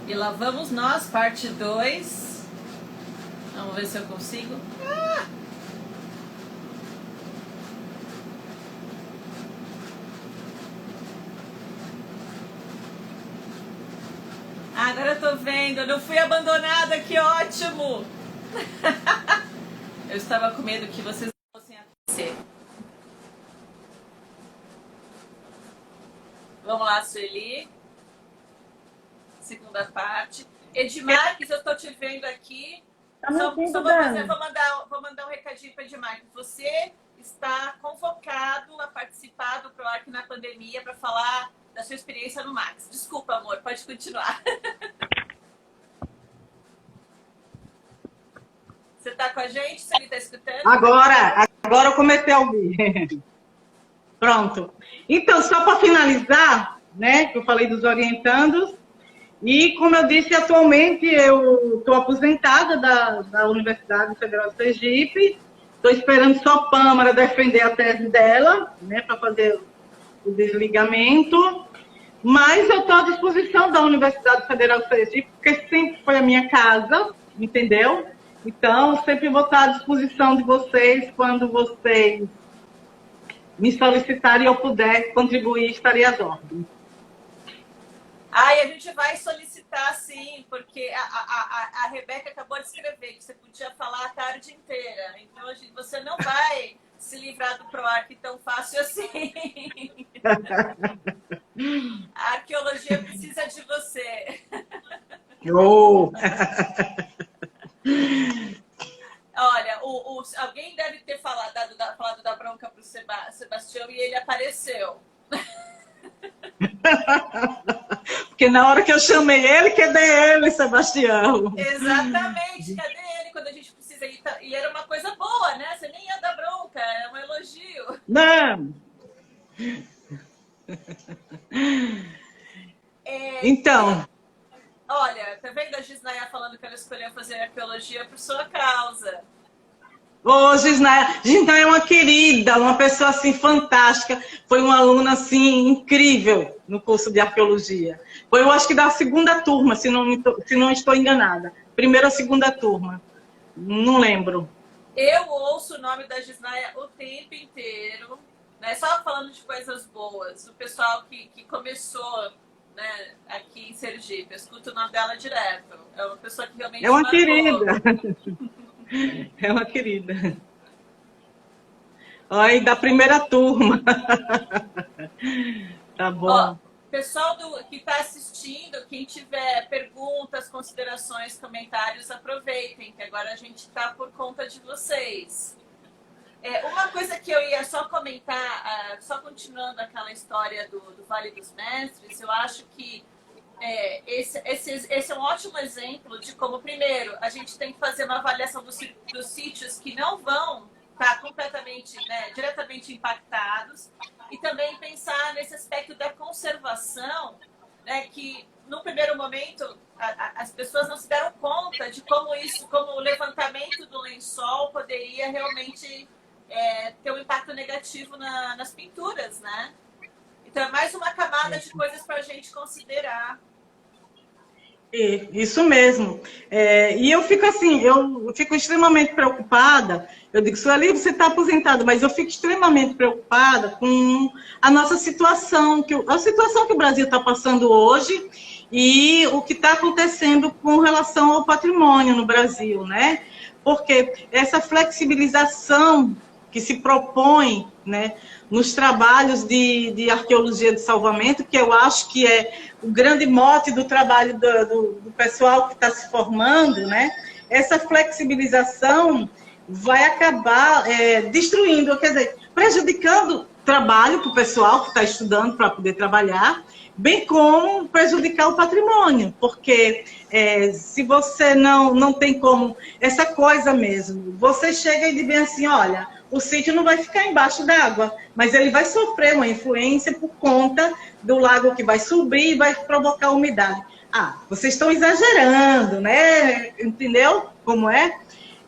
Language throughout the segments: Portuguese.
E lá vamos nós, parte 2. Vamos ver se eu consigo. Agora eu tô vendo, eu não fui abandonada, que ótimo! Eu estava com medo que vocês não fossem aparecer. Vamos lá, Sueli. Segunda parte. Edmarques, eu tô te vendo aqui. Tá me ouvindo, Vou mandar um recadinho para Edmarques. Você está convocado a participar do PROAC na pandemia para falar da sua experiência no Max. Desculpa, amor, pode continuar. Você está com a gente? Você está escutando? Agora eu comecei a ouvir. Pronto. Então, só para finalizar, né, que eu falei dos orientandos, e como eu disse, atualmente eu estou aposentada da Universidade Federal de Sergipe, estou esperando só a Pâmara defender a tese dela, né, para fazer o desligamento, mas eu estou à disposição da Universidade Federal de Sergipe, porque sempre foi a minha casa, entendeu? Então, sempre vou estar à disposição de vocês quando vocês me solicitarem e eu puder contribuir, estarei às ordens. A gente vai solicitar, sim, porque a Rebeca acabou de escrever que você podia falar a tarde inteira. Então, você não vai se livrar do PROAC tão fácil assim. A arqueologia precisa de você. Oh. Olha, alguém deve ter falado da bronca para o Sebastião e ele apareceu. Porque na hora que eu chamei ele, cadê ele, Sebastião? Exatamente, cadê ele quando a gente precisa ir? E era uma coisa boa, né? Você nem ia dar bronca, era um elogio. Não. Então. Olha, tá vendo a Gisnaya falando que ela escolheu fazer arqueologia por sua causa? Ô, Gisnaya é uma querida, uma pessoa assim fantástica, foi uma aluna assim incrível no curso de arqueologia. Foi, eu acho que da segunda turma, se não estou enganada. Primeira ou segunda turma, não lembro. Eu ouço o nome da Gisnaya o tempo inteiro, né? Só falando de coisas boas. O pessoal que começou, né, aqui em Sergipe, eu escuto o nome dela direto. É uma pessoa que realmente é uma querida. É uma querida. Olha, da primeira turma. Tá bom. Ó, pessoal que está assistindo, quem tiver perguntas, considerações, comentários, aproveitem, que agora a gente está por conta de vocês. Uma coisa que eu ia só comentar, só continuando aquela história do Vale dos Mestres, eu acho que esse é um ótimo exemplo de como, primeiro, a gente tem que fazer uma avaliação dos sítios que não vão estar completamente, né, diretamente impactados, e também pensar nesse aspecto da conservação, né, que no primeiro momento as pessoas não se deram conta de como o levantamento do lençol poderia realmente ter um impacto negativo nas pinturas, né? Então é mais uma camada de coisas para a gente considerar. Isso mesmo. E eu fico assim, eu fico extremamente preocupada. Eu digo, Sueli, você está aposentada, mas eu fico extremamente preocupada com a nossa situação, a situação que o Brasil está passando hoje e o que está acontecendo com relação ao patrimônio no Brasil, né? Porque essa flexibilização que se propõe, né, nos trabalhos de arqueologia de salvamento, que eu acho que é o grande mote do trabalho do pessoal que está se formando, né? Essa flexibilização vai acabar destruindo, quer dizer, prejudicando o trabalho para o pessoal que está estudando para poder trabalhar, bem como prejudicar o patrimônio, porque se você não tem como, essa coisa mesmo, você chega e diz bem assim, olha, o sítio não vai ficar embaixo d'água, mas ele vai sofrer uma influência por conta do lago que vai subir e vai provocar umidade. Vocês estão exagerando, né? Entendeu como é?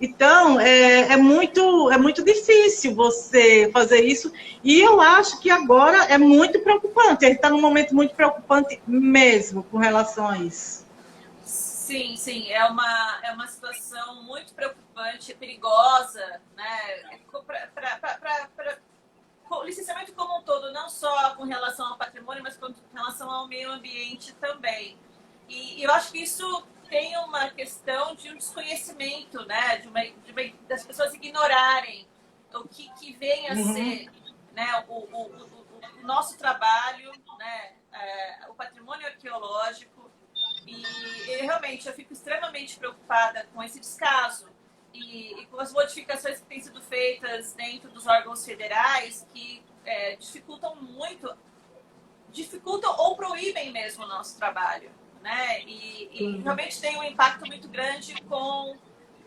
Então, é muito difícil você fazer isso, e eu acho que agora é muito preocupante, a gente está num momento muito preocupante mesmo com relação a isso. Sim, sim, é uma situação muito preocupante, perigosa, né? O licenciamento como um todo, não só com relação ao patrimônio, mas com relação ao meio ambiente também. E eu acho que isso tem uma questão de um desconhecimento, né? Das pessoas ignorarem o que vem a ser, né? O nosso trabalho, né? O patrimônio arqueológico. E realmente eu fico extremamente preocupada com esse descaso e com as modificações que têm sido feitas dentro dos órgãos federais que dificultam ou proíbem mesmo o nosso trabalho, né? E realmente tem um impacto muito grande com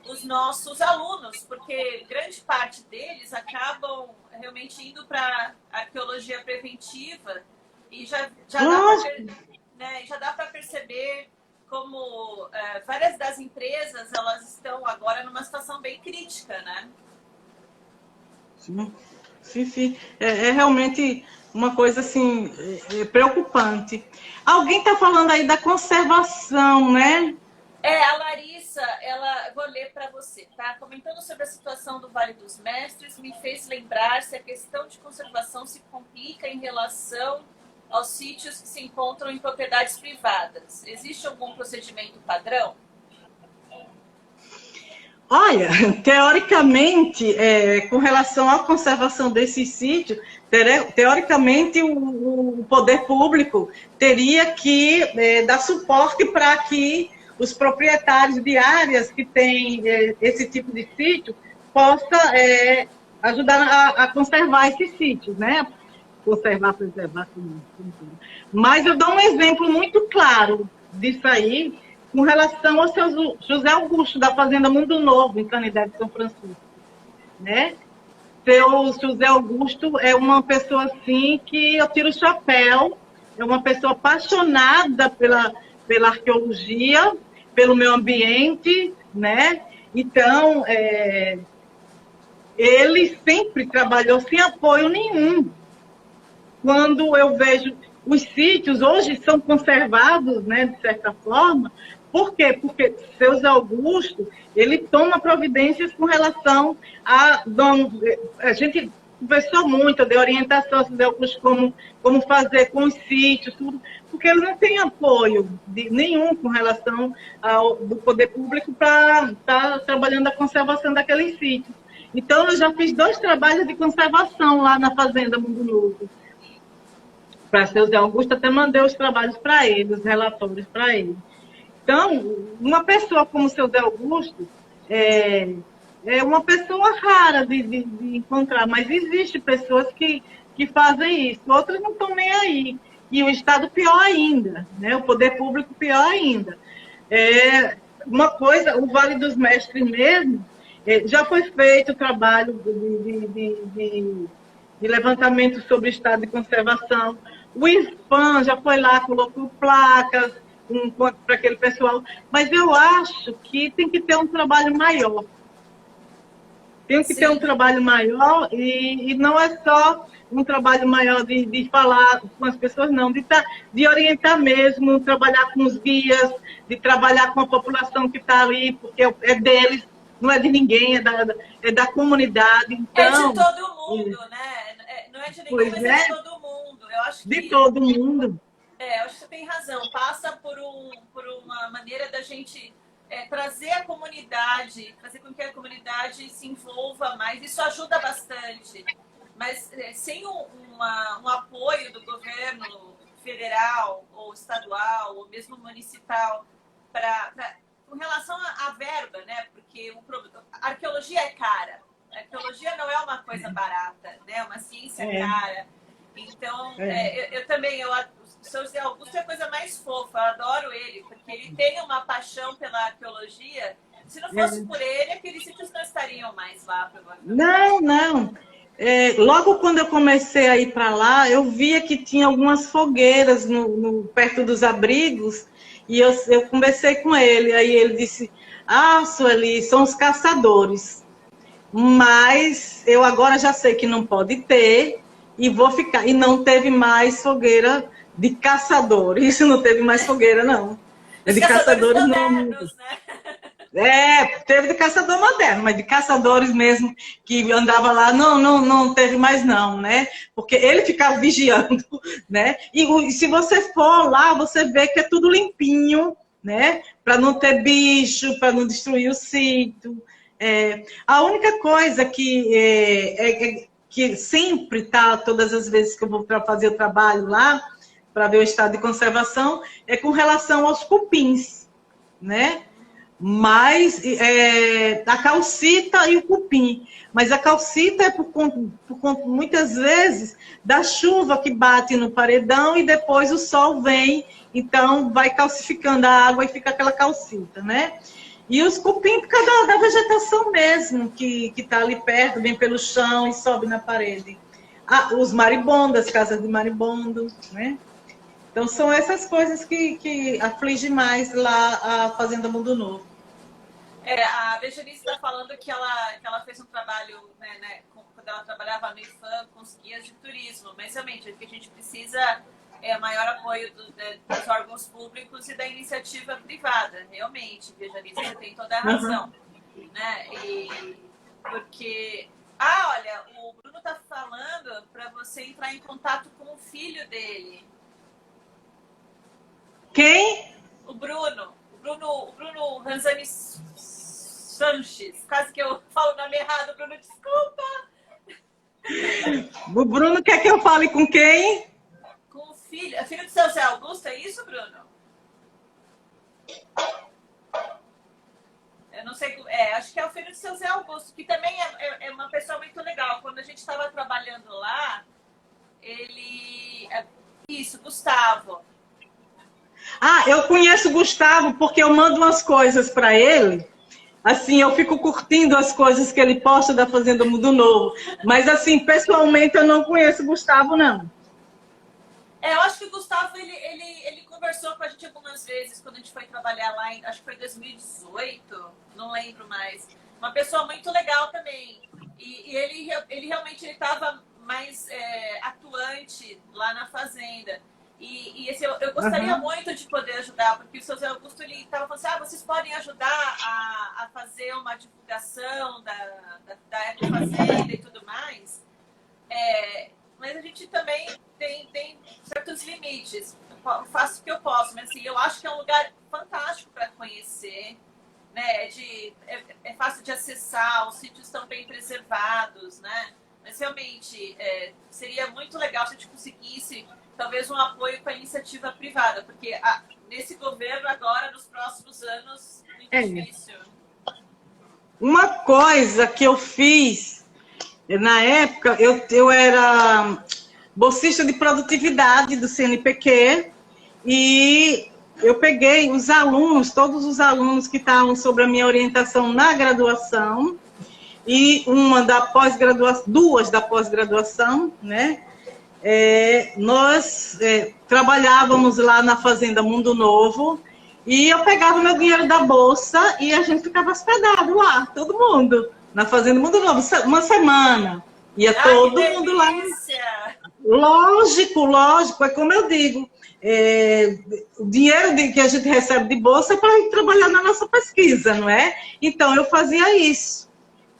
os nossos alunos, porque grande parte deles acabam realmente indo para arqueologia preventiva e já dá para perceber como várias das empresas elas estão agora numa situação bem crítica, né? Sim. É realmente uma coisa assim preocupante. Alguém está falando aí da conservação, né? A Larissa, vou ler para você, tá? Comentando sobre a situação do Vale dos Mestres, me fez lembrar se a questão de conservação se complica em relação aos sítios que se encontram em propriedades privadas. Existe algum procedimento padrão? Olha, teoricamente, com relação à conservação desses sítios, teoricamente o poder público teria que dar suporte para que os proprietários de áreas que têm esse tipo de sítio possam ajudar a conservar esses sítios, né? Preservar. Mas eu dou um exemplo muito claro disso aí, com relação ao seu José Augusto, da Fazenda Mundo Novo, em Canidé de São Francisco. Né? Seu José Augusto é uma pessoa assim que eu tiro o chapéu, é uma pessoa apaixonada pela arqueologia, pelo meio ambiente, né? Então, ele sempre trabalhou sem apoio nenhum. Quando eu vejo os sítios, hoje são conservados, né, de certa forma. Por quê? Porque seu José Augusto, ele toma providências com relação a gente conversou muito, eu dei orientação a José Augusto como fazer com os sítios, tudo, porque ele não tem apoio nenhum com relação do poder público para estar trabalhando a conservação daqueles sítios. Então, eu já fiz 2 trabalhos de conservação lá na Fazenda Mundo Novo. Para seu José Augusto, até mandei os trabalhos para ele, os relatórios para ele. Então, uma pessoa como o seu José Augusto é uma pessoa rara de encontrar, mas existem pessoas que fazem isso, outras não estão nem aí. E o Estado pior ainda, né? O poder público pior ainda. Uma coisa, o Vale dos Mestres mesmo, já foi feito o trabalho de levantamento sobre o estado de conservação. O IFAM já foi lá, colocou placas para aquele pessoal, mas eu acho que tem que ter um trabalho maior. Tem que ter um trabalho maior e não é só um trabalho maior de falar com as pessoas, não, de orientar mesmo, trabalhar com os guias, de trabalhar com a população que está ali, porque é deles, não é de ninguém, é da comunidade. Então, é de todo mundo, né? Não é de ninguém, mas é de todo mundo. Eu acho que, de todo mundo. Eu acho que você tem razão. Passa por uma maneira da gente trazer a comunidade, fazer com que a comunidade se envolva mais. Isso ajuda bastante. Mas sem um apoio do governo federal, ou estadual, ou mesmo municipal, com relação à verba, né? Porque a arqueologia é cara. A arqueologia não é uma coisa barata, né? É uma ciência cara. Então, eu também, o seu José Augusto é a coisa mais fofa, eu adoro ele, porque ele tem uma paixão pela arqueologia. Se não fosse por ele, aqueles sítios não estariam mais lá, provavelmente. Não. Logo quando eu comecei a ir para lá, eu via que tinha algumas fogueiras perto dos abrigos, e eu conversei com ele, aí ele disse, Sueli, são os caçadores, mas eu agora já sei que não pode ter, e vou ficar, e não teve mais fogueira de caçadores, não teve mais fogueira, não. Os De caçadores caçadores não. modernos, né? Teve de caçador moderno, mas de caçadores mesmo que andava lá, não teve mais não, né? Porque ele ficava vigiando, né? E se você for lá, você vê que é tudo limpinho, né? Para não ter bicho, para não destruir o sítio. A única coisa que sempre tá, todas as vezes que eu vou para fazer o trabalho lá, para ver o estado de conservação, é com relação aos cupins, né? Mas a calcita e o cupim. Mas a calcita é por conta, muitas vezes, da chuva que bate no paredão e depois o sol vem, então vai calcificando a água e fica aquela calcita, né? E os cupim por causa da vegetação mesmo, que está ali perto, vem pelo chão e sobe na parede. Os maribondos, as casas de maribondo, né? Então, são essas coisas que afligem mais lá a Fazenda Mundo Novo. A Bejanice está falando que ela fez um trabalho, quando ela trabalhava no IFAM, com os guias de turismo, mas realmente o que a gente precisa é maior apoio dos órgãos públicos e da iniciativa privada, realmente, Bejanice, você tem toda a razão. Né? Porque... olha, o Bruno está falando para você entrar em contato com o filho dele. Quem? O Bruno Ranzani Sanches. Quase que eu falo o nome errado, Bruno, desculpa. O Bruno quer que eu fale com quem? Com o filho. É filho do seu Zé Augusto, é isso, Bruno? Eu não sei. Acho que é o filho do seu Zé Augusto, que também é uma pessoa muito legal. Quando a gente estava trabalhando lá, ele. Isso, Gustavo. Eu conheço o Gustavo porque eu mando umas coisas para ele. Assim, eu fico curtindo as coisas que ele posta da Fazenda Mundo Novo. Mas, assim, pessoalmente, eu não conheço o Gustavo, não. Eu acho que o Gustavo, ele conversou com a gente algumas vezes quando a gente foi trabalhar lá, acho que foi em 2018, não lembro mais. Uma pessoa muito legal também. E ele realmente estava mais atuante lá na Fazenda. E eu gostaria muito de poder ajudar, porque o seu Zé Augusto estava falando assim, vocês podem ajudar a fazer uma divulgação da Ecofazenda e tudo mais. Mas a gente também tem certos limites. Eu faço o que eu posso, mas assim, eu acho que é um lugar fantástico para conhecer. Né? É fácil de acessar, os sítios estão bem preservados, né? Mas realmente seria muito legal se a gente conseguisse talvez um apoio para a iniciativa privada, porque nesse governo agora, nos próximos anos, muito difícil. Uma coisa que eu fiz, na época, eu era bolsista de produtividade do CNPq e eu peguei os alunos, todos os alunos que estavam sobre a minha orientação na graduação e duas da pós-graduação, né? Nós trabalhávamos lá na Fazenda Mundo Novo e eu pegava meu dinheiro da bolsa e a gente ficava hospedado lá, todo mundo, na Fazenda Mundo Novo, uma semana. Ia todo mundo lá. Lógico, é como eu digo, o dinheiro que a gente recebe de bolsa é para trabalhar na nossa pesquisa, não é? Então, eu fazia isso.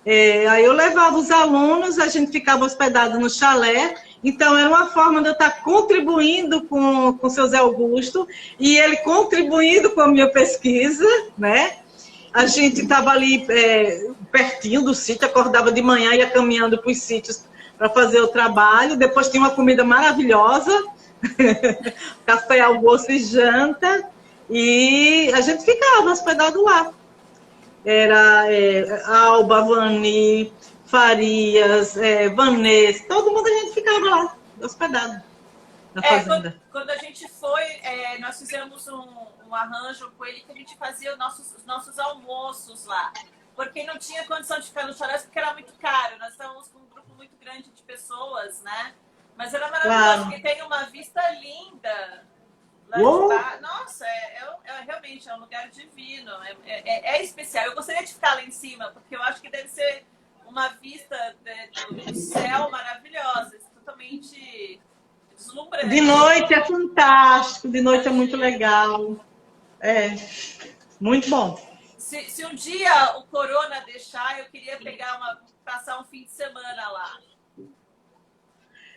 Aí eu levava os alunos, a gente ficava hospedado no chalé. Então, era uma forma de eu estar contribuindo com o seu Zé Augusto e ele contribuindo com a minha pesquisa, né? A gente estava ali pertinho do sítio, acordava de manhã, ia caminhando para os sítios para fazer o trabalho. Depois tinha uma comida maravilhosa, café, almoço e janta, e a gente ficava hospedado lá. Era Alba, Vani, Farias, Vanessa, todo mundo a gente ficava lá, hospedado na fazenda. Quando a gente foi, nós fizemos um arranjo com ele que a gente fazia os nossos almoços lá. Porque não tinha condição de ficar no chalé, porque era muito caro. Nós estávamos com um grupo muito grande de pessoas, né? Mas era maravilhoso, porque tem uma vista linda. Nossa, realmente é um lugar divino, é especial. Eu gostaria de ficar lá em cima, porque eu acho que deve ser uma vista do céu maravilhosa, totalmente deslumbrante. De noite é fantástico, de noite é muito legal. É, muito bom. Se um dia o corona deixar, eu queria passar um fim de semana lá.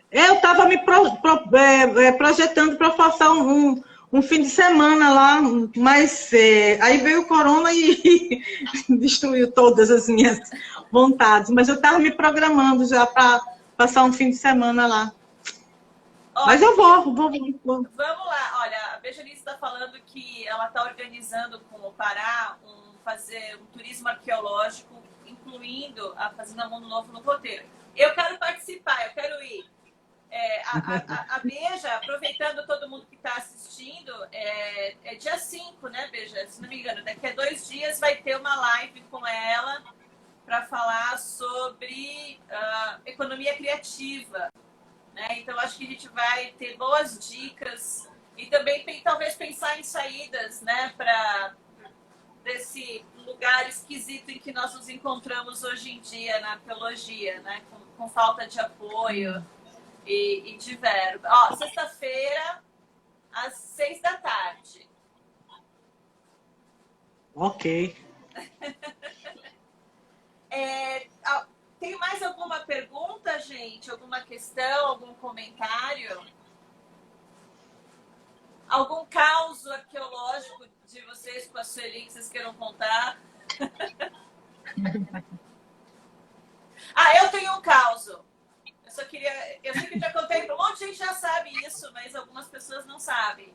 Eu estava me projetando para passar um fim de semana lá, mas aí veio o corona e destruiu todas as minhas vontades. Mas eu estava me programando já para passar um fim de semana lá. Olha, mas eu vou. Vamos lá. Olha, a Bejanice está falando que ela está organizando com o Pará fazer um turismo arqueológico, incluindo a Fazenda Mundo Novo no roteiro. Eu quero participar, eu quero ir. A Beja, aproveitando todo mundo que está assistindo, é dia 5, né, Beja? Se não me engano, daqui a 2 dias vai ter uma live com ela para falar sobre economia criativa. Né? Então, acho que a gente vai ter boas dicas e também talvez pensar em saídas, né, para desse lugar esquisito em que nós nos encontramos hoje em dia na arqueologia, né, com falta de apoio. E de verbo. Ó, sexta-feira, às 6 da tarde. Ok. Tem mais alguma pergunta, gente? Alguma questão, algum comentário? Algum caos arqueológico de vocês com a Sueli que vocês queiram contar? Eu tenho um caos. Eu sei que já contei para um monte de gente já sabe isso, mas algumas pessoas não sabem.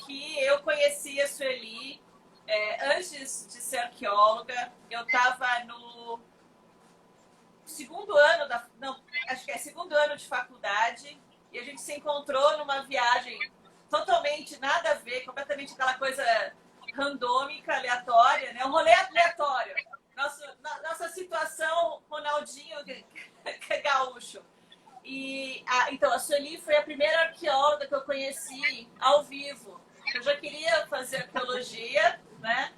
Que eu conheci a Sueli antes de ser arqueóloga. Eu estava no segundo ano segundo ano de faculdade, e a gente se encontrou numa viagem totalmente nada a ver, completamente aquela coisa randômica, aleatória, né? Um rolê aleatório. Nossa situação, Ronaldinho gaúcho. Então, a Sueli foi a primeira arqueóloga que eu conheci ao vivo. Eu já queria fazer arqueologia, né?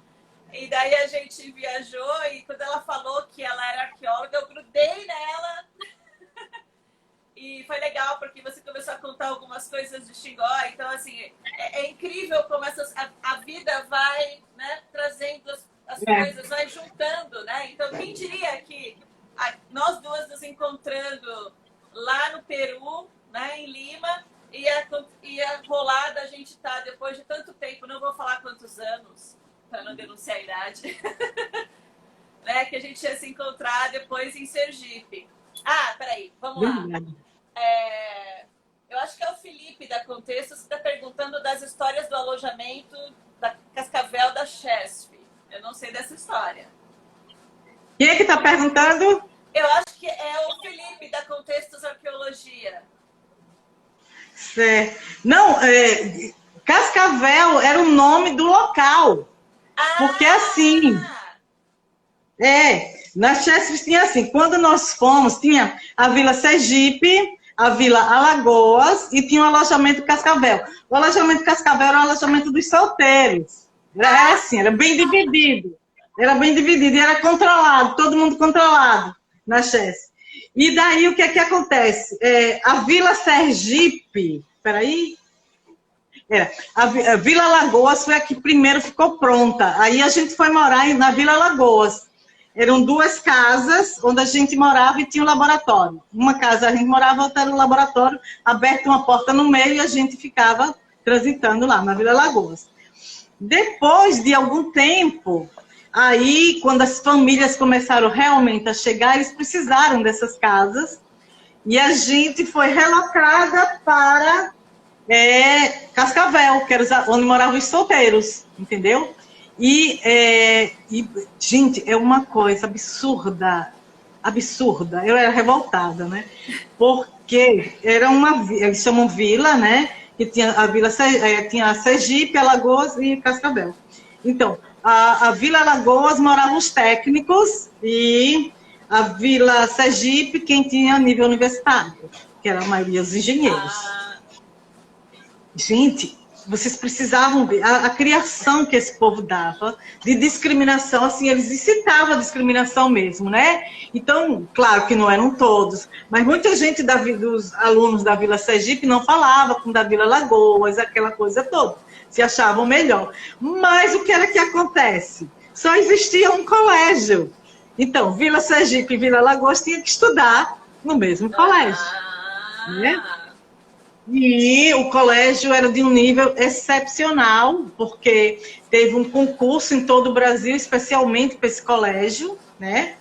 E daí a gente viajou e quando ela falou que ela era arqueóloga, eu grudei nela. E foi legal porque você começou a contar algumas coisas de Xingó. Então, assim, é incrível como a vida vai, né, trazendo as coisas, vai juntando, né? Então, quem diria que nós duas nos encontrando lá no Peru, né, em Lima, ia rolar da gente estar, depois de tanto tempo, não vou falar quantos anos, para não denunciar a idade, né, que a gente ia se encontrar depois em Sergipe. Peraí, vamos lá. Eu acho que é o Felipe da Contexto que está perguntando das histórias do alojamento da Cascavel da Chesf. Eu não sei dessa história. Quem é que está perguntando? Eu acho que é o Felipe, da Contextos Arqueologia. Certo. Não, Cascavel era o nome do local. Porque assim... na Chesf tinha assim, quando nós fomos, tinha a Vila Sergipe, a Vila Alagoas e tinha o alojamento Cascavel. O alojamento Cascavel era o alojamento dos solteiros. Era assim, era bem dividido. Era bem dividido e era controlado, todo mundo controlado na Chesf. E daí o que é que acontece? A Vila Sergipe, a Vila Alagoas foi a que primeiro ficou pronta. Aí a gente foi morar na Vila Alagoas. Eram 2 casas onde a gente morava e tinha um laboratório. Uma casa a gente morava, outra era um laboratório, aberto uma porta no meio e a gente ficava transitando lá na Vila Alagoas. Depois de algum tempo, aí quando as famílias começaram realmente a chegar, eles precisaram dessas casas e a gente foi relocada para Cascavel, que era onde moravam os solteiros, entendeu? Gente, é uma coisa absurda, eu era revoltada, né? Porque era eles chamam vila, né? Que tinha a Vila tinha Sergipe, Alagoas e Cascavel. Então, a Vila Alagoas moravam os técnicos e a Vila Sergipe quem tinha nível universitário, que era a maioria dos engenheiros. Gente, vocês precisavam ver a criação que esse povo dava de discriminação, assim, eles incitavam a discriminação mesmo, né? Então, claro que não eram todos, mas muita gente dos alunos da Vila Sergipe não falava com da Vila Alagoas, aquela coisa toda. se achavam melhor. Mas o que era que acontece? Só existia um colégio. Então, Vila Sergipe e Vila Lagoas tinham que estudar no mesmo colégio. Né? E o colégio era de um nível excepcional, porque teve um concurso em todo o Brasil, especialmente para esse colégio, né?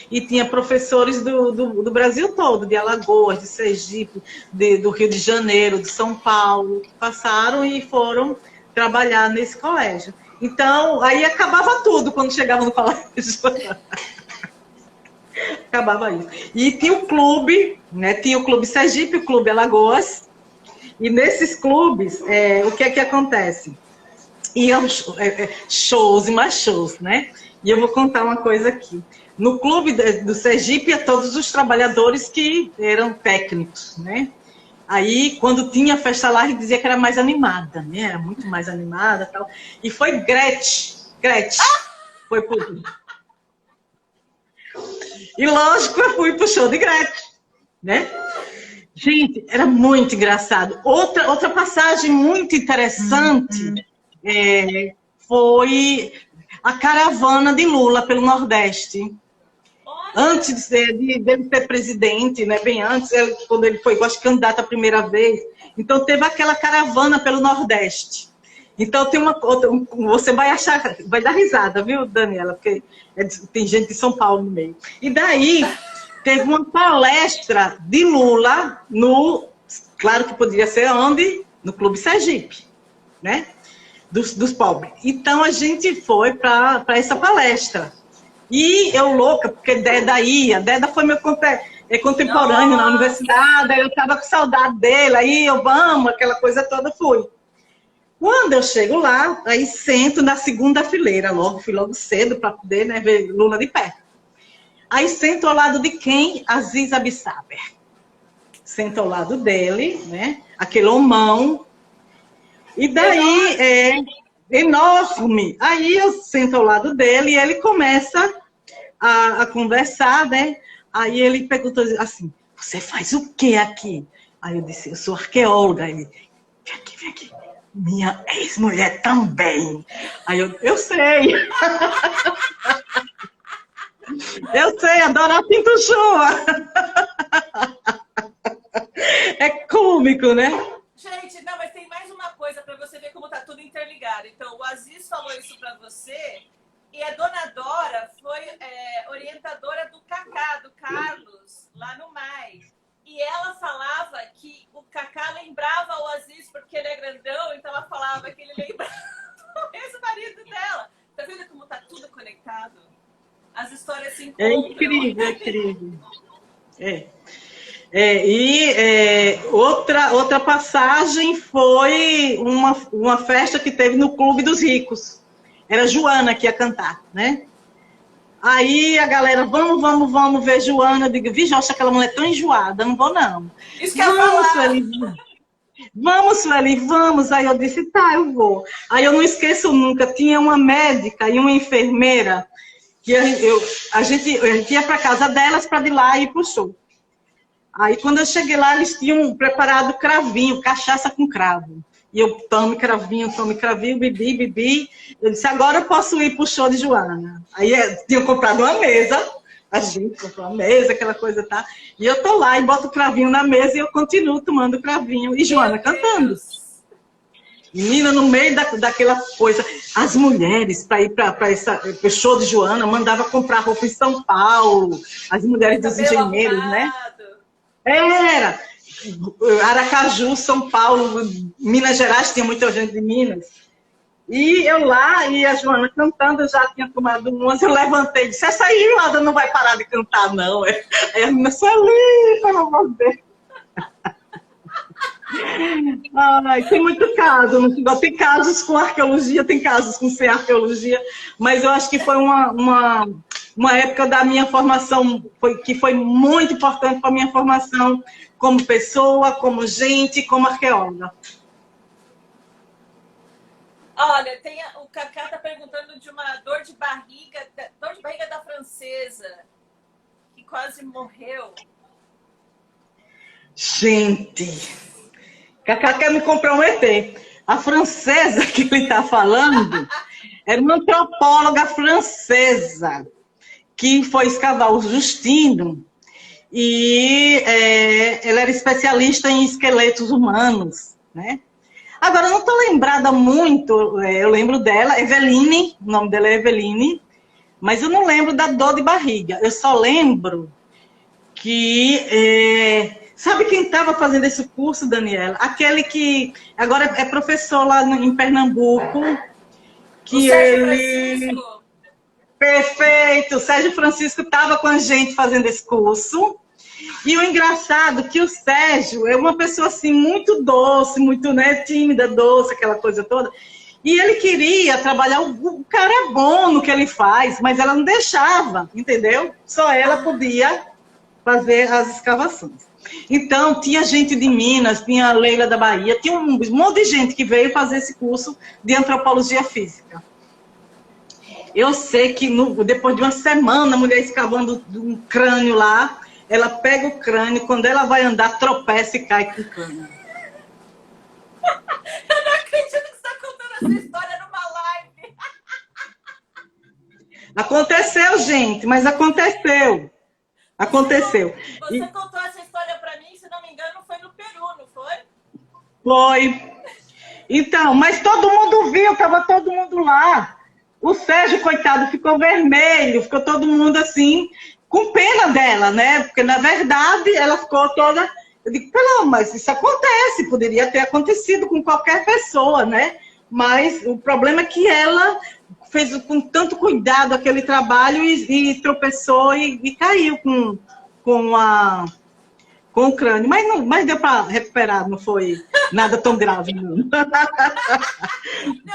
E tinha professores do Brasil todo, de Alagoas, de Sergipe, do Rio de Janeiro, de São Paulo, que passaram e foram trabalhar nesse colégio. Então, aí acabava tudo quando chegava no colégio. Acabava isso. E tinha o clube, né? Tinha o Clube Sergipe, o Clube Alagoas. E nesses clubes, o que é que acontece? Iam shows e mais shows, né? E eu vou contar uma coisa aqui. No clube do Sergipe, todos os trabalhadores que eram técnicos, né? Aí, quando tinha festa lá, ele dizia que era mais animada, né? Era muito mais animada e tal. E foi Gretchen. Foi por... E lógico, eu fui pro show de Gretchen, né? Gente, era muito engraçado. Outra passagem muito interessante foi a caravana de Lula pelo Nordeste. Antes dele ser presidente, né, bem antes, quando ele foi, acho, candidato a primeira vez. Então, teve aquela caravana pelo Nordeste. Então, tem você vai achar, vai dar risada, viu, Daniela? Porque tem gente de São Paulo no meio. E daí, teve uma palestra de Lula claro que poderia ser onde? No Clube Sergipe, né? Dos pobres. Então, a gente foi para essa palestra. E eu louca, porque a Deda foi meu contemporâneo na universidade, aí eu estava com saudade dele, aí eu vamos, aquela coisa toda, fui. Quando eu chego lá, aí sento na segunda fileira, fui logo cedo para poder, né, ver Lula de perto. Aí sento ao lado de quem? Aziz Absaber. Sento ao lado dele, né, aquele homão, e daí enorme. Aí eu sento ao lado dele e ele começa a conversar, né? Aí ele perguntou assim, você faz o que aqui? Aí eu disse, eu sou arqueóloga. Ele, vem aqui. Minha ex-mulher também. Aí eu sei. Eu sei, adoro a Pintuchua. É cômico, né? Gente, não, mas tem mais uma coisa para você ver como tá tudo interligado. Então, o Aziz falou isso para você e a dona Dora foi orientadora do Cacá, do Carlos, lá no MAI. E ela falava que o Cacá lembrava o Aziz porque ele é grandão, então ela falava que ele lembrava o ex-marido dela. Tá vendo como tá tudo conectado? As histórias se encontram. É incrível, é incrível. Outra passagem foi uma festa que teve no Clube dos Ricos. Era Joana que ia cantar, né? Aí a galera, vamos ver Joana. Eu digo, vi, acho aquela mulher tão enjoada, não vou não. Isso que vamos, Sueli, vamos, Sueli, vamos. Aí eu disse, tá, eu vou. Aí eu não esqueço nunca, tinha uma médica e uma enfermeira que a gente ia para casa delas para de lá ir pro show. Aí, quando eu cheguei lá, eles tinham preparado cravinho, cachaça com cravo. E eu tome cravinho, bebi. Eu disse, agora eu posso ir pro show de Joana. Aí, tinham comprado uma mesa, a gente comprou uma mesa, aquela coisa, tá? E eu tô lá e boto o cravinho na mesa e eu continuo tomando cravinho. E Joana cantando. Menina, no meio daquela coisa, as mulheres, para ir para o show de Joana, mandava comprar roupa em São Paulo, as mulheres dos engenheiros, né? Era Aracaju, São Paulo, Minas Gerais, tinha muita gente de Minas. E eu lá, e a Joana cantando, eu já tinha tomado umas, eu levantei e disse, essa aí, Ilada, não vai parar de cantar, não. Aí a menina, Sueli, pelo amor de Deus. Ai, tem muito caso, tem casos com arqueologia, tem casos com sem arqueologia, mas eu acho que foi uma época da minha formação que foi muito importante para a minha formação como pessoa, como gente, como arqueóloga. Olha, o Cacá está perguntando de uma dor de barriga da francesa, que quase morreu. Gente, Cacá quer me comprometer. A francesa que ele está falando era uma antropóloga francesa que foi escavar o Justino e ela era especialista em esqueletos humanos, né? Agora, eu não estou lembrada muito, eu lembro dela, Eveline, o nome dela é Eveline, mas eu não lembro da dor de barriga. Eu só lembro que... sabe quem estava fazendo esse curso, Daniela? Aquele que agora é professor lá em Pernambuco. Que o Sérgio Francisco. Perfeito! O Sérgio Francisco estava com a gente fazendo esse curso. E o engraçado é que o Sérgio é uma pessoa assim muito doce, muito, né, tímida, doce, aquela coisa toda. E ele queria trabalhar, o cara é bom no que ele faz, mas ela não deixava, entendeu? Só ela podia fazer as escavações. Então, tinha gente de Minas, tinha a Leila da Bahia, tinha um monte de gente que veio fazer esse curso de antropologia física. Eu sei que depois de uma semana, a mulher escavando um crânio lá, ela pega o crânio, quando ela vai andar, tropeça e cai com o crânio. Eu não acredito que você está contando essa história numa live. Aconteceu, gente, mas aconteceu. Aconteceu. Você contou essa história para mim, se não me engano, foi no Peru, não foi? Foi. Então, mas todo mundo viu, estava todo mundo lá. O Sérgio, coitado, ficou vermelho, ficou todo mundo assim, com pena dela, né? Porque, na verdade, ela ficou toda... Eu digo, não, mas isso acontece, poderia ter acontecido com qualquer pessoa, né? Mas o problema é que ela fez com tanto cuidado aquele trabalho e tropeçou e caiu com o crânio. Mas deu para recuperar, não foi nada tão grave, não. Não,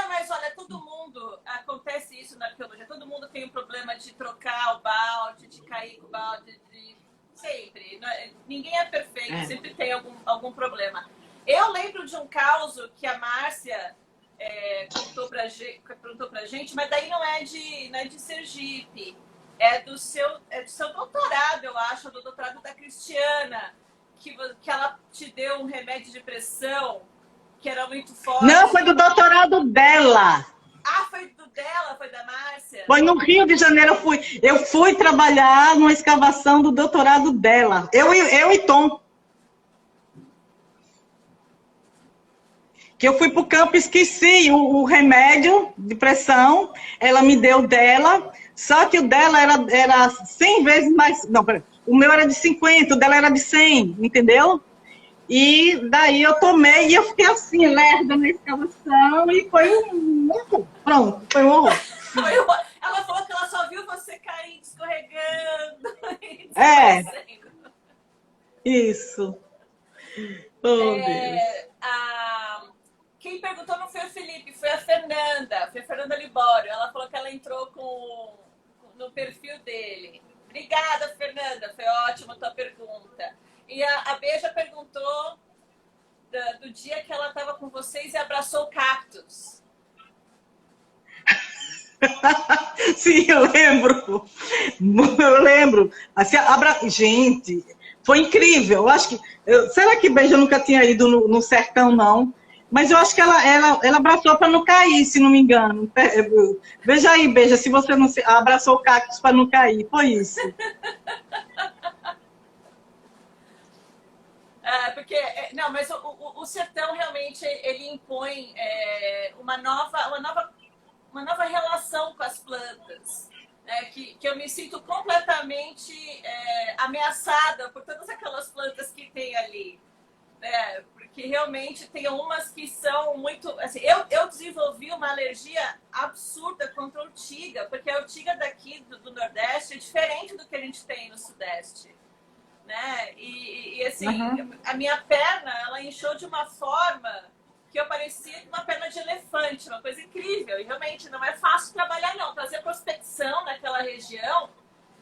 mas olha, todo mundo, acontece isso na arqueologia, todo mundo tem um problema de trocar o balde, de cair com o balde, sempre. Ninguém é perfeito, sempre tem algum problema. Eu lembro de um caso que a Márcia perguntou pra gente, mas daí não é de Sergipe, é do seu doutorado, eu acho, do doutorado da Cristiana, que ela te deu um remédio de pressão que era muito forte. Não, foi do doutorado dela. Ah, foi do dela? Foi da Márcia? Foi no Rio de Janeiro, eu fui trabalhar numa escavação do doutorado dela. Eu e Tom. Que eu fui para o campo, esqueci o remédio de pressão, ela me deu dela, só que o dela era 100 vezes mais... Não, peraí, o meu era de 50, o dela era de 100, entendeu? E daí eu tomei e eu fiquei assim, lerda na escavação e foi um horror. Pronto, foi um horror. Ela falou que ela só viu você cair, escorregando. Isso. Oh, Deus. Quem perguntou não foi o Felipe, foi a Fernanda. Foi a Fernanda Libório. Ela falou que ela entrou no perfil dele. Obrigada, Fernanda. Foi ótima a tua pergunta. E a Beija perguntou do dia que ela estava com vocês e abraçou o cactus. Sim, eu lembro. Eu lembro. Assim, gente, foi incrível. Eu acho que... será que Beija nunca tinha ido no sertão, não? Mas eu acho que ela abraçou para não cair, se não me engano. Veja aí, Beija, se você não abraçou o cactus para não cair. Foi isso. Porque, não, mas o sertão realmente ele impõe uma nova relação com as plantas, né? Que eu me sinto completamente ameaçada por todas aquelas plantas que tem ali, né? Porque realmente tem umas que são muito... Assim, eu desenvolvi uma alergia absurda contra a urtiga, porque a urtiga daqui do Nordeste é diferente do que a gente tem no Sudeste. Né? E assim, a minha perna, ela inchou de uma forma que eu parecia uma perna de elefante, uma coisa incrível. E realmente não é fácil trabalhar, não. Fazer prospecção naquela região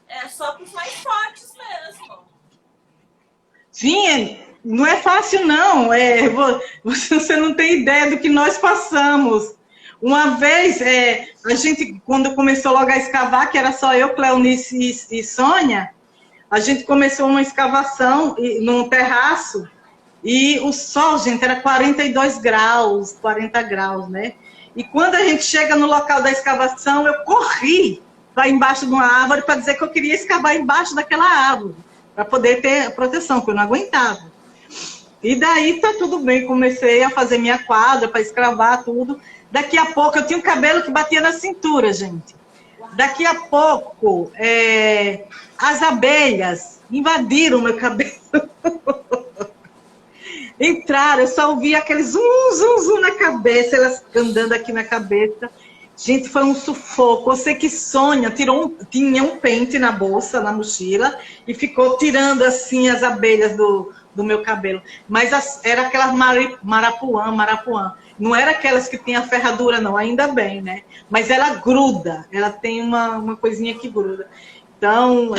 é só para os mais fortes mesmo. Sim, não é fácil, não. Você não tem ideia do que nós passamos. Uma vez, a gente, quando começou logo a escavar, que era só eu, Cleonice e Sônia, a gente começou uma escavação num terraço E o sol, gente, era 42 graus, 40 graus, né? E quando a gente chega no local da escavação, eu corri para embaixo de uma árvore para dizer que eu queria escavar embaixo daquela árvore, para poder ter proteção, porque eu não aguentava. E daí tá tudo bem, comecei a fazer minha quadra para escravar tudo. Daqui a pouco, eu tinha um cabelo que batia na cintura, gente. Daqui a pouco, as abelhas invadiram meu cabelo. Entraram, eu só ouvi aquele zum, zum, zum na cabeça, elas andando aqui na cabeça. Gente, foi um sufoco. Você que sonha, tinha um pente na bolsa, na mochila, e ficou tirando assim as abelhas do meu cabelo. Mas era aquelas marapuã. Não era aquelas que tinham a ferradura, não, ainda bem, né? Mas ela gruda, ela tem uma coisinha que gruda. Então,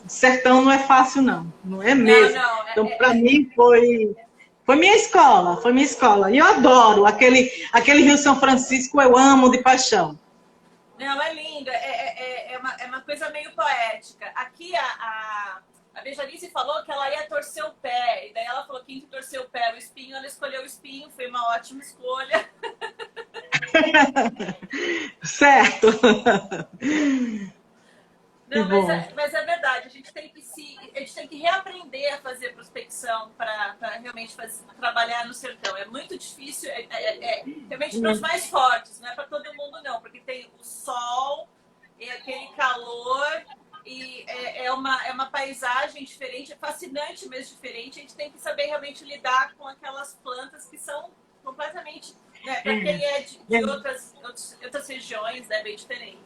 sertão não é fácil, não. Não é mesmo. Não, então, para mim, foi minha escola. E eu adoro aquele Rio São Francisco, eu amo de paixão. Não, é lindo. É uma coisa meio poética. Aqui a Bejanice falou que ela ia torcer o pé. E daí ela falou que torceu o pé, o espinho. Ela escolheu o espinho. Foi uma ótima escolha. Certo. Não, mas é verdade. A gente tem que reaprender a fazer prospecção para realmente trabalhar no sertão. É muito difícil, realmente para os mais fortes, não é para todo mundo não, porque tem o sol, aquele calor, e é uma paisagem diferente, é fascinante, mas diferente. A gente tem que saber realmente lidar com aquelas plantas que são completamente, né, para quem é de outras regiões, é bem diferente.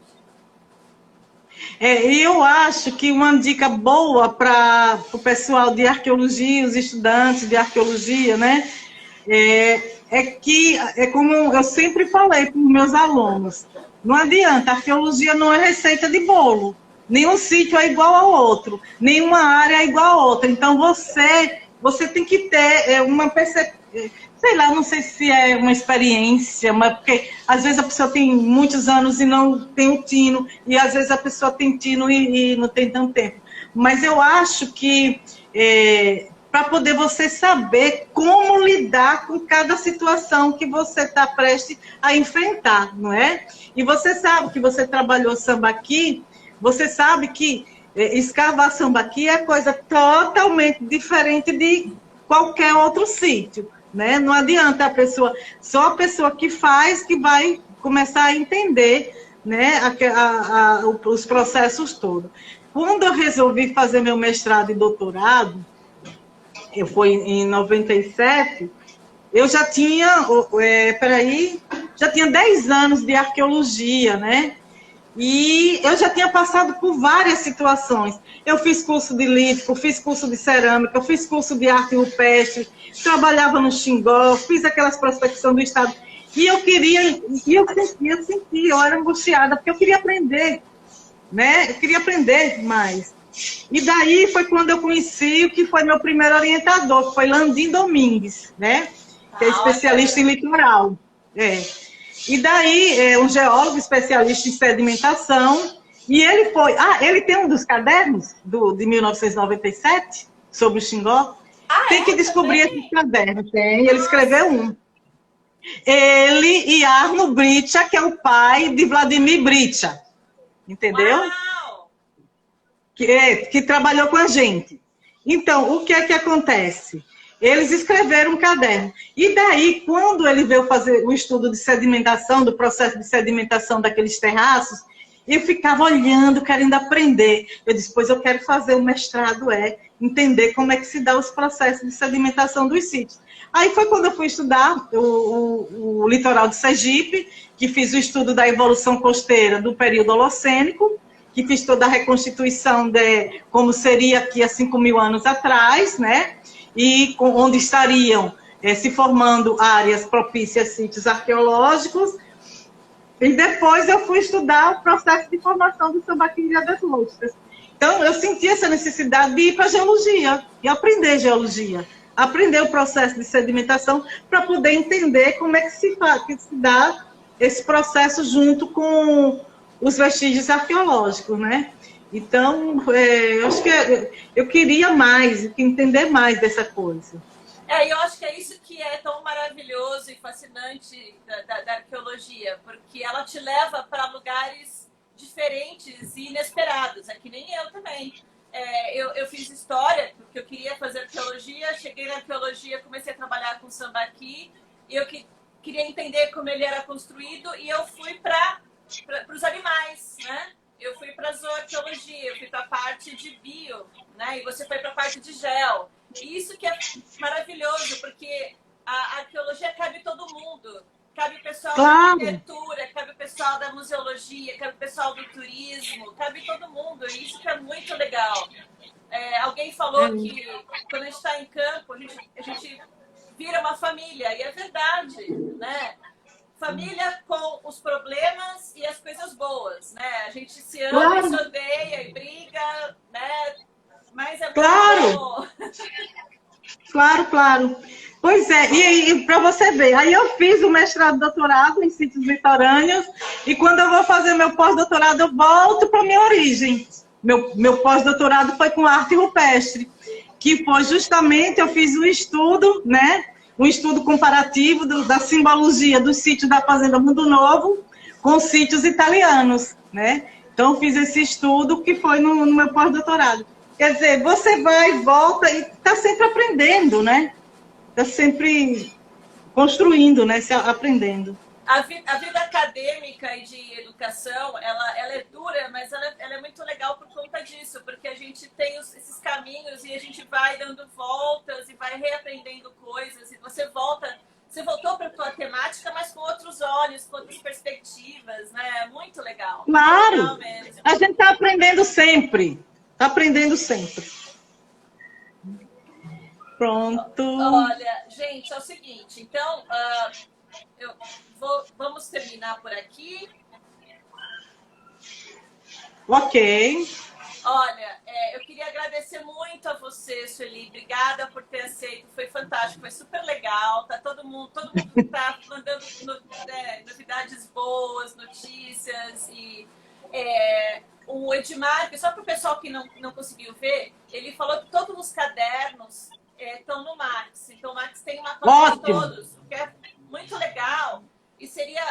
E eu acho que uma dica boa para o pessoal de arqueologia, os estudantes de arqueologia, né? Como eu sempre falei para os meus alunos, não adianta, a arqueologia não é receita de bolo. Nenhum sítio é igual ao outro, nenhuma área é igual a outra. Então, você tem que ter uma percepção, sei lá, não sei se é uma experiência, mas porque às vezes a pessoa tem muitos anos e não tem o tino, e às vezes a pessoa tem tino e não tem tanto tempo. Mas eu acho que para poder você saber como lidar com cada situação que você está prestes a enfrentar, não é? E você sabe que você trabalhou sambaqui, você sabe que escavar sambaqui é coisa totalmente diferente de qualquer outro sítio, né? Não adianta só a pessoa que faz que vai começar a entender, né, os processos todos. Quando eu resolvi fazer meu mestrado e doutorado, foi em 97, eu já tinha, já tinha 10 anos de arqueologia, né? E eu já tinha passado por várias situações. Eu fiz curso de lítico, fiz curso de cerâmica, eu fiz curso de arte rupestre, trabalhava no Xingó, fiz aquelas prospecções do Estado. E eu sentia, eu era angustiada, porque eu queria aprender, né? Eu queria aprender mais. E daí foi quando eu conheci o que foi meu primeiro orientador, que foi Landim Domingues, né? Que é especialista em litoral. E daí, um geólogo especialista em sedimentação, e ele tem um dos cadernos de 1997, sobre o Xingó. Tem que descobrir esse caderno, tem, ele escreveu um. Ele e Arno Bricha, que é o pai de Vladimir Bricha, entendeu? Uau! Que trabalhou com a gente. Então, o que é que acontece? Eles escreveram um caderno. E daí, quando ele veio fazer o estudo de sedimentação, do processo de sedimentação daqueles terraços, eu ficava olhando, querendo aprender. Eu disse, pois eu quero fazer o mestrado, entender como é que se dá os processos de sedimentação dos sítios. Aí foi quando eu fui estudar o litoral de Sergipe, que fiz o estudo da evolução costeira do período holocênico, que fiz toda a reconstituição de como seria aqui há 5.000 anos atrás, né? E onde estariam se formando áreas propícias a sítios arqueológicos. E depois eu fui estudar o processo de formação do sambaqui em Ilha das Ostras. Então, eu senti essa necessidade de ir para a geologia e aprender geologia, aprender o processo de sedimentação para poder entender como é que se dá esse processo junto com os vestígios arqueológicos, né? Então, eu acho que eu queria mais, entender mais dessa coisa. E eu acho que é isso que é tão maravilhoso e fascinante da arqueologia, porque ela te leva para lugares diferentes e inesperados. É que nem eu também. Eu fiz história, porque eu queria fazer arqueologia, cheguei na arqueologia, comecei a trabalhar com sambaqui, e eu queria entender como ele era construído, e eu fui para os animais, né? Eu fui para a zooarqueologia, eu fui para a parte de bio, né? E você foi para a parte de gel. E isso que é maravilhoso, porque a arqueologia cabe todo mundo. Cabe o pessoal da arquitetura, cabe o pessoal da museologia, cabe o pessoal do turismo, cabe todo mundo. E isso que é muito legal. Alguém falou que quando a gente está em campo, a gente vira uma família. E é verdade, né? Família com os problemas e as coisas boas, né? A gente se ama e se odeia e briga, né? Mas é muito bom. Claro. Pois é, e para você ver, aí eu fiz o mestrado e doutorado em sítios litorâneos, e quando eu vou fazer meu pós-doutorado, eu volto para a minha origem. Meu pós-doutorado foi com arte rupestre, que foi justamente, eu fiz um estudo, né? Um estudo comparativo da simbologia dos sítios da Fazenda Mundo Novo com sítios italianos, né? Então, eu fiz esse estudo que foi no meu pós-doutorado. Quer dizer, você vai, volta e está sempre aprendendo, né? Está sempre construindo, né? Se aprendendo. A vida acadêmica e de educação, ela é dura, mas ela é muito legal por conta disso, porque a gente tem esses caminhos e a gente vai dando voltas e vai reaprendendo coisas, e você voltou para a tua temática, mas com outros olhos, com outras perspectivas, né? É muito legal. Claro! Legal mesmo. A gente está aprendendo sempre. Está aprendendo sempre. Pronto. Olha, gente, é o seguinte, então, vamos terminar por aqui. Ok. Olha, eu queria agradecer muito a você, Sueli. Obrigada por ter aceito. Foi fantástico, foi super legal. Tá todo mundo tá mandando novidades boas, notícias. E o Edmar, só para o pessoal que não conseguiu ver, ele falou que todos os cadernos estão no Max. Então, o Max tem uma cópia de todos, o que é muito legal. E seria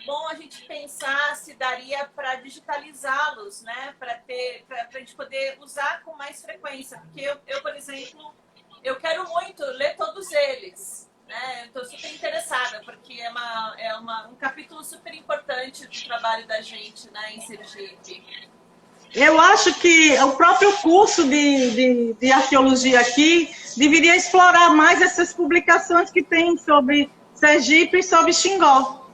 bom a gente pensar se daria para digitalizá-los, né? Para a gente poder usar com mais frequência. Porque eu, por exemplo, eu quero muito ler todos eles, né? Estou super interessada, porque é um capítulo super importante do trabalho da gente, né, em Sergipe. Eu acho que o próprio curso de arqueologia aqui deveria explorar mais essas publicações que tem sobre Sergipe e sobre Xingó.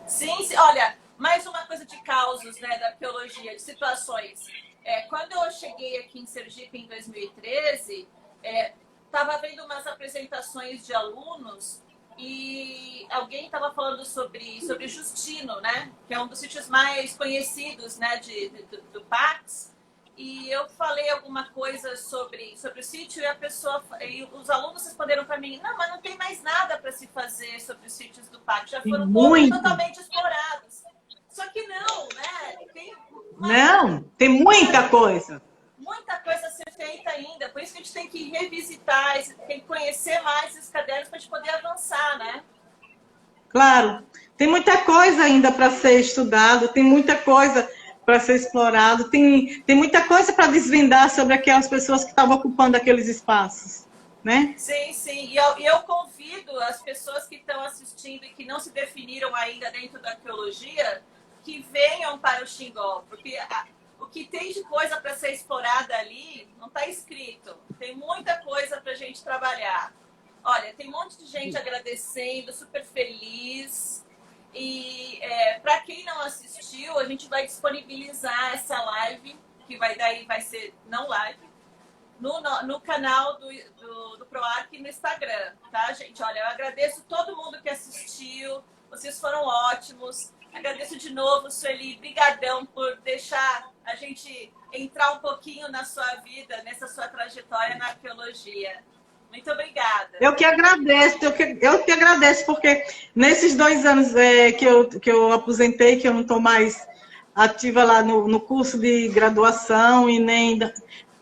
Sim, olha, mais uma coisa de causos, né, da arqueologia, de situações. Quando eu cheguei aqui em Sergipe em 2013, estava havendo umas apresentações de alunos e alguém estava falando sobre Justino, né, que é um dos sítios mais conhecidos, né, do Pax. E eu falei alguma coisa sobre o sítio e os alunos responderam para mim: não, mas não tem mais nada para se fazer sobre os sítios do Pax, já foram todos totalmente explorados. Só que não, né? Tem muita coisa. Muita coisa a ser feita ainda. Por isso que a gente tem que revisitar, tem que conhecer mais esses cadernos para a gente poder avançar, né? Claro, tem muita coisa ainda para ser estudado, tem muita coisa para ser explorado, tem muita coisa para desvendar sobre aquelas pessoas que estavam ocupando aqueles espaços, né? Sim. E eu convido as pessoas que estão assistindo e que não se definiram ainda dentro da arqueologia, que venham para o Xingó, porque o que tem de coisa para ser explorada ali não está escrito. Tem muita coisa para a gente trabalhar. Olha, tem um monte de gente agradecendo, super feliz. E para quem não assistiu, a gente vai disponibilizar essa live, que vai ser não live, no canal do ProArc no Instagram, tá, gente? Olha, eu agradeço todo mundo que assistiu, vocês foram ótimos. Agradeço de novo, Sueli, brigadão por deixar a gente entrar um pouquinho na sua vida, nessa sua trajetória na arqueologia. Muito obrigada. Eu que agradeço, porque nesses 2 anos que eu aposentei, que eu não estou mais ativa lá no curso de graduação e nem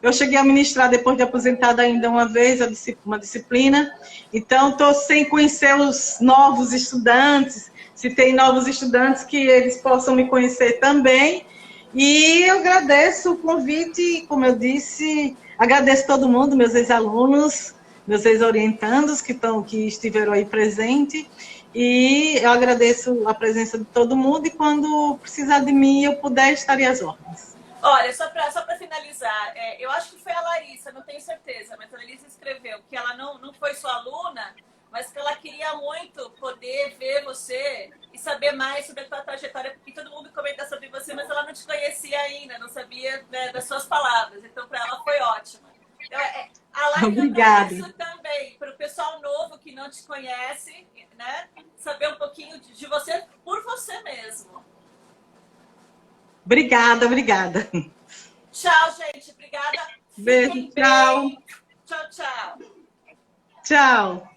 Eu cheguei a ministrar, depois de aposentada, ainda uma vez, uma disciplina. Então, estou sem conhecer os novos estudantes, se tem novos estudantes que eles possam me conhecer também. E eu agradeço o convite, como eu disse, agradeço todo mundo, meus ex-alunos, meus ex-orientandos que estiveram aí presentes. E eu agradeço a presença de todo mundo e quando precisar de mim, eu puder, estarei às ordens. Olha, só para finalizar, eu acho que foi a Larissa, não tenho certeza, mas a Larissa escreveu que ela não foi sua aluna, mas que ela queria muito poder ver você e saber mais sobre a tua trajetória, porque todo mundo comenta sobre você, mas ela não te conhecia ainda, não sabia, né, das suas palavras, então para ela foi ótima. Então, a live Obrigada. isso também, para o pessoal novo que não te conhece, né, saber um pouquinho de você por você mesmo. Obrigada, obrigada. Tchau, gente. Obrigada. Beijo, tchau. Tchau, tchau. Tchau.